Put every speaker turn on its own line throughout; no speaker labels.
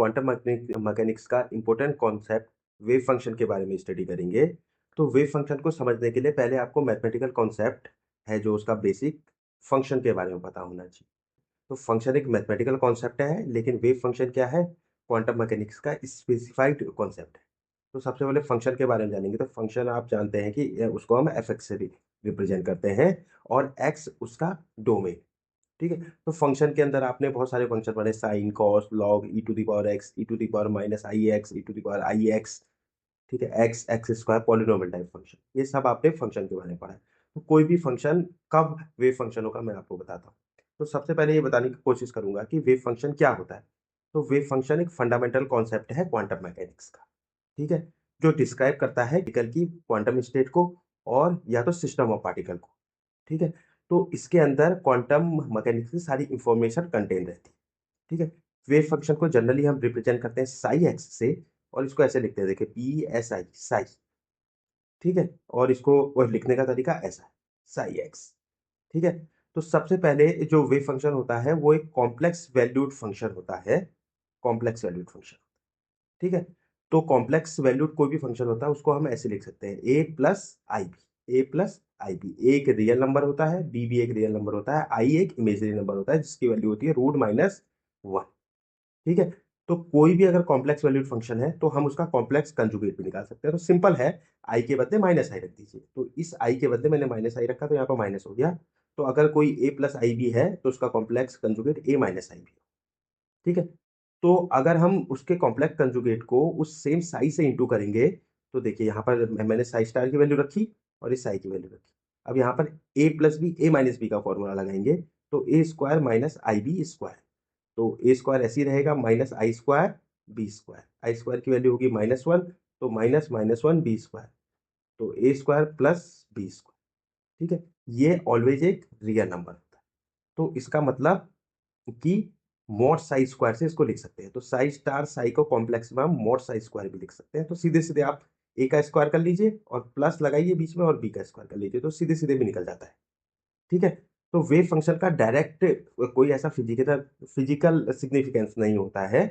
Quantum mechanics का important concept wave function के बारे में स्टडी करेंगे। तो वेव फंक्शन को समझने के लिए पहले आपको मैथमेटिकल कॉन्सेप्ट है जो उसका बेसिक फंक्शन के बारे में पता होना चाहिए। तो फंक्शन एक मैथमेटिकल कॉन्सेप्ट है, लेकिन वेव फंक्शन क्या है? क्वांटम मैकेनिक्स का स्पेसिफाइड कॉन्सेप्ट है। तो सबसे पहले फंक्शन के बारे में जानेंगे। तो फंक्शन आप जानते हैं कि उसको हम एफ एक्स से रिप्रेजेंट करते हैं और एक्स उसका डोमेन। ठीक है, तो फंक्शन के अंदर आपने बहुत सारे फंक्शन पढ़े, sine, cos, log, E to the power X, E to the power minus I X, E to the power I X. ठीक है, X X square, polynomial type function, ये सब आपने फंक्शन के बारे में पढ़ा है। तो कोई भी फंक्शन कब वेव फंक्शन होगा मैं आपको बताता हूँ। तो सबसे पहले ये बताने की कोशिश करूंगा कि वेव फंक्शन क्या होता है। तो वेव फंक्शन एक फंडामेंटल कॉन्सेप्ट है क्वांटम मैकेनिक्स का। ठीक है, जो डिस्क्राइब करता है पार्टिकल की क्वांटम स्टेट को और या तो सिस्टम ऑफ पार्टिकल को। ठीक है, तो इसके अंदर क्वांटम मैकेनिक्स की सारी इंफॉर्मेशन कंटेन रहती है। ठीक है, वेव फंक्शन को जनरली हम रिप्रेजेंट करते हैं साई एक्स से और इसको ऐसे लिखते हैं, देखिए पी एस आई साई। ठीक है, और इसको और लिखने का तरीका ऐसा है, साई एक्स। ठीक है, तो सबसे पहले जो वेव फंक्शन होता है वो एक कॉम्प्लेक्स वैल्यूड फंक्शन होता है। Complex valued function. ठीक है, तो कॉम्प्लेक्स वैल्यूड कोई भी फंक्शन होता है उसको हम ऐसे लिख सकते हैं, ए प्लस आई बी। ए प्लस आई बी, एक रियल नंबर होता है, बी भी एक रियल नंबर होता है, आई एक इमेजिनरी नंबर होता है जिसकी वैल्यू होती है रूट माइनस वन। ठीक है, तो कोई भी अगर कॉम्प्लेक्स वैल्यूड फंक्शन है तो हम उसका कॉम्प्लेक्स कंजुगेट भी निकाल सकते हैं। तो सिंपल है, आई के बदले माइनस आई रख दीजिए। तो इस आई के बदले मैंने माइनस आई रखा तो यहाँ पर माइनस हो गया। तो अगर कोई ए प्लस आई भी है तो उसका कॉम्प्लेक्स कंजुगेट ए माइनस आई भी। ठीक है, तो अगर हम उसके कॉम्प्लेक्स कंजुगेट को उस सेम साई से इंटू करेंगे तो देखिए यहाँ पर मैंने साई स्टार की वैल्यू रखी और इस साई की वैल्यू रखी। अब यहाँ पर A plus B A minus B का फॉर्मूला लगाएंगे तो A square minus I B square. तो ए स्क्वायर ऐसे ही रहेगा, minus I square B square. I square की वैल्यू होगी माइनस वन, तो minus minus one B square. तो A square plus B square. ठीक है, ये ऑलवेज एक रियल नंबर होता है। तो इसका मतलब कि मॉड साई स्क्वायर से इसको लिख सकते हैं। तो साई स्टार साई को कॉम्प्लेक्स में हम मॉड साई स्क्वायर भी लिख सकते हैं। तो सीधे सीधे आप ए का स्क्वायर कर लीजिए और प्लस लगाइए बीच में और बी का स्क्वायर कर लीजिए, तो सीधे सीधे भी निकल जाता है। ठीक है, तो वेव फंक्शन का डायरेक्ट कोई ऐसा फिजिकल सिग्निफिकेंस नहीं होता है,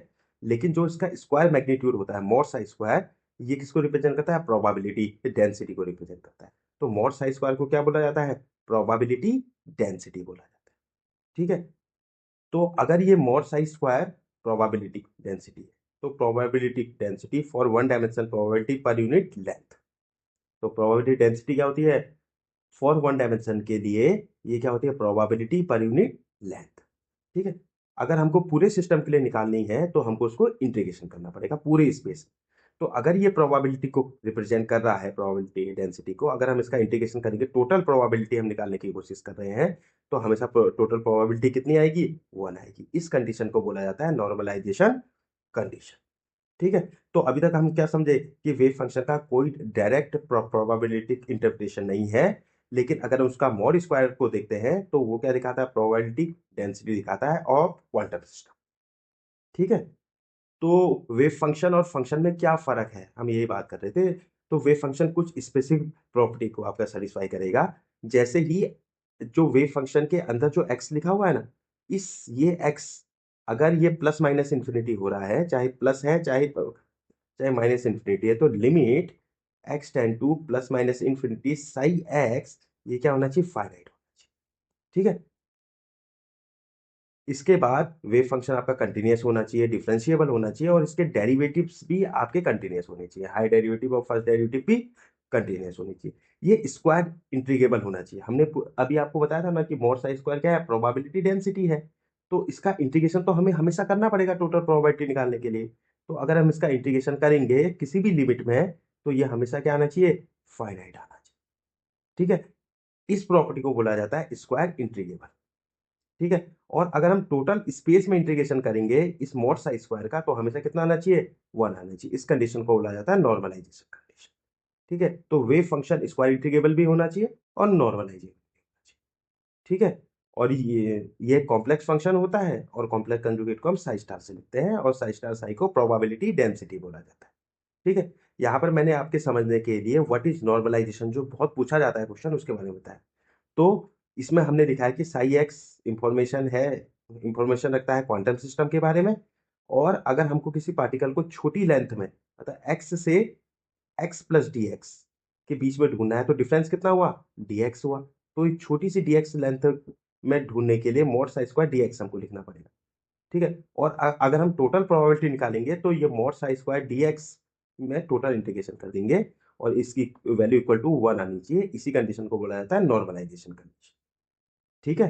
लेकिन जो इसका स्क्वायर मैग्नीट्यूड होता है मॉड साई स्क्वायर, ये किसको रिप्रेजेंट करता है? प्रोबेबिलिटी डेंसिटी को रिप्रेजेंट करता है। तो मॉड साई स्क्वायर को क्या बोला जाता है? प्रोबेबिलिटी डेंसिटी बोला जाता है। ठीक है, तो अगर ये mod psi square probability density है तो probability density for one dimension probability per unit length. तो प्रोबेबिलिटी डेंसिटी क्या होती है? फॉर वन डायमेंशन के लिए ये क्या होती है? Probability per unit length. ठीक है, अगर हमको पूरे सिस्टम के लिए निकालनी है तो हमको उसको इंटीग्रेशन करना पड़ेगा पूरे स्पेस। तो अगर ये प्रोबेबिलिटी को रिप्रेजेंट कर रहा है, प्रोबेबिलिटी डेंसिटी को, अगर हम इसका इंटीग्रेशन करेंगे, टोटल प्रोबेबिलिटी हम निकालने की कोशिश कर रहे हैं, तो हमेशा टोटल प्रोबेबिलिटी कितनी आएगी? वन आएगी। इस कंडीशन को बोला जाता है नॉर्मलाइजेशन कंडीशन। ठीक है, तो अभी तक हम क्या समझे कि वेव फंक्शन का कोई डायरेक्ट प्रोबेबिलिटी इंटरप्रिटेशन नहीं है, लेकिन अगर उसका मॉड स्क्वायर को देखते हैं तो वो क्या दिखाता है? प्रोबेबिलिटी डेंसिटी दिखाता है ऑफ क्वांटम सिस्टम। ठीक है, तो वेव फंक्शन और फंक्शन में क्या फर्क है, हम यही बात कर रहे थे। तो वेव फंक्शन कुछ स्पेसिफिक प्रॉपर्टी को आपका सेटिस्फाई करेगा। जैसे ही जो वेव फंक्शन के अंदर जो एक्स लिखा हुआ है ना, इस ये एक्स अगर ये प्लस माइनस इंफिनिटी हो रहा है, चाहे प्लस है चाहे चाहे माइनस इंफिनिटी है, तो limit x tend two plus minus infinity Sai x, ये क्या होना चाहिए? फाइनाइट होना चाहिए। ठीक है, इसके बाद वेव फंक्शन आपका कंटिन्यूअस होना चाहिए, डिफरेंशिएबल होना चाहिए और इसके डेरिवेटिव्स भी आपके कंटिन्यूअस होने चाहिए। हाई डेरिवेटिव और फर्स्ट डेरिवेटिव भी कंटिन्यूअस होनी चाहिए। ये स्क्वायर इंटीग्रेबल होना चाहिए। हमने अभी आपको बताया था ना कि मॉड साई स्क्वायर क्या है? प्रोबेबिलिटी डेंसिटी है। तो इसका इंटीग्रेशन तो हमें हमेशा करना पड़ेगा टोटल प्रोबेबिलिटी निकालने के लिए। तो अगर हम इसका इंटीग्रेशन करेंगे किसी भी लिमिट में तो ये हमेशा क्या आना चाहिए? फाइनाइट आना चाहिए। ठीक है, इस प्रॉपर्टी को बोला जाता है स्क्वायर इंटीग्रेबल। ठीक है, और अगर हम टोटल स्पेस में इंटीग्रेशन करेंगे इस मॉड साई स्क्वायर का तो हमेशा कितना आना चाहिए? वन आना चाहिए। इस कंडीशन को बोला जाता है नॉर्मलाइजेशन कंडीशन। ठीक है, तो वेव फंक्शन स्क्वायर इंटीग्रेबल भी होना चाहिए और नॉर्मलाइजेबल भी होना चाहिए। ठीक है, और ये कॉम्प्लेक्स फंक्शन होता है और कॉम्प्लेक्स कंजुगेट को हम साई स्टार से लिखते हैं और साई स्टार साई को प्रोबेबिलिटी डेंसिटी बोला जाता है। ठीक है, यहाँ पर मैंने आपके समझने के लिए व्हाट इज नॉर्मलाइजेशन जो बहुत पूछा जाता है क्वेश्चन, उसके बारे में बताया। तो इसमें हमने लिखा है कि साई एक्स इंफॉर्मेशन रखता है क्वांटम सिस्टम के बारे में और अगर हमको किसी पार्टिकल को छोटी लेंथ में मतलब x से x प्लस डी एक्स के बीच में ढूंढना है तो डिफरेंस कितना हुआ, dx हुआ। तो एक छोटी सी dx लेंथ में ढूंढने के लिए मॉड साई स्क्वायर dx हमको लिखना पड़ेगा। ठीक है, और अगर हम टोटल प्रोबेबिलिटी निकालेंगे तो ये मॉड साई स्क्वायर dx में टोटल इंटीग्रेशन कर देंगे और इसकी वैल्यू इक्वल टू 1 आनी चाहिए। इसी कंडीशन को बोला जाता है नॉर्मलाइजेशन कंडीशन। ठीक है,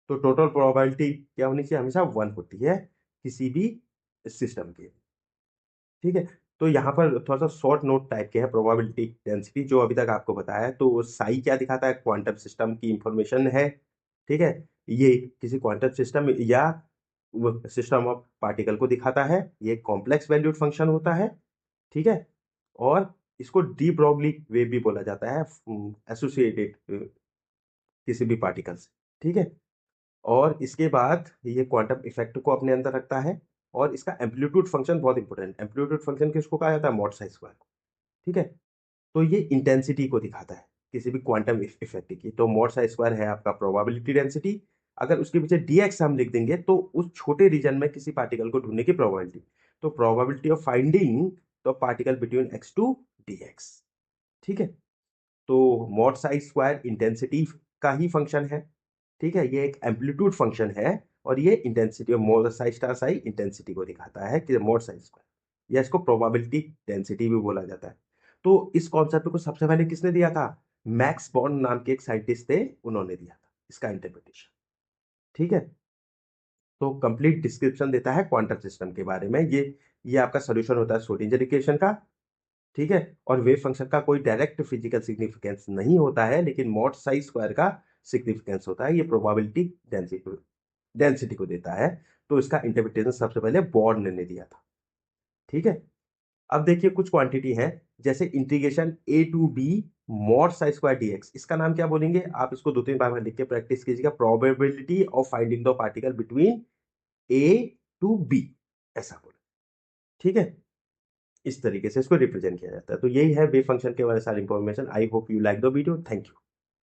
तो टोटल प्रोबेबिलिटी क्या होनी चाहिए, हमेशा 1 होती है किसी भी सिस्टम के। ठीक है, तो यहाँ पर थोड़ा सा शॉर्ट नोट टाइप के है प्रोबेबिलिटी डेंसिटी जो अभी तक आपको बताया है। तो साई क्या दिखाता है, क्वांटम सिस्टम की इंफॉर्मेशन है। ठीक है, ये किसी क्वांटम सिस्टम या सिस्टम ऑफ पार्टिकल को दिखाता है। ये कॉम्प्लेक्स वैल्यूड फंक्शन होता है। ठीक है, और इसको डी ब्रॉगली वेव भी बोला जाता है एसोसिएटेड किसी भी पार्टिकल से। ठीक है, और इसके बाद ये क्वांटम इफेक्ट को अपने अंदर रखता है। और इसका एम्पलीट्यूड फंक्शन बहुत इंपॉर्टेंट, एम्पलीट्यूड फंक्शन किसको कहा जाता है, मॉड साई स्क्वायर। ठीक है, तो ये इंटेंसिटी को दिखाता है किसी भी क्वांटम इफेक्ट की। तो मॉड साई स्क्वायर है आपका प्रोबेबिलिटी डेंसिटी। अगर उसके पीछे dx हम लिख देंगे तो उस छोटे रीजन में किसी पार्टिकल को ढूंढने की प्रोबेबिलिटी। तो probability of finding the particle between x to dx। ठीक है, तो मॉड साई स्क्वायर इंटेंसिटी का ही फंक्शन है। ठीक है, ये एक एम्पलीट्यूड फंक्शन है और ये intensity mod Sai star Sai intensity को दिखाता है कि मॉड साई स्क्वायर, या इसको प्रोबेबिलिटी डेंसिटी भी बोला जाता है। तो इस कॉन्सेप्ट को सबसे पहले किसने दिया था, मैक्स बॉर्न नाम के एक साइंटिस्ट थे, उन्होंने दिया था इसका इंटरप्रिटेशन। ठीक है, तो कंप्लीट डिस्क्रिप्शन देता है क्वांटम सिस्टम के बारे में। ये आपका सोल्यूशन होता है श्रोडिंगर इक्वेशन का। ठीक है, और वेव फंक्शन का कोई डायरेक्ट फिजिकल सिग्निफिकेंस नहीं होता है, लेकिन मॉड साई स्क्वायर का सिग्निफिकेंस होता है। ये प्रोबेबिलिटी डेंसिटी को देता है। तो इसका इंटरप्रिटेशन सबसे पहले बॉर्न ने दिया था। ठीक है, अब देखिए कुछ क्वांटिटी है, जैसे integration A to B mod psi square DX, इसका नाम क्या बोलेंगे आप, इसको 2-3 बार में लिख के प्रैक्टिस कीजिएगा। Probability of finding the particle between A to B, ऐसा बोले। ठीक है, इस तरीके से इसको रिप्रेजेंट किया जाता है। तो यही है वेव फंक्शन के बारे में सारी information. I hope you like the video. Thank you.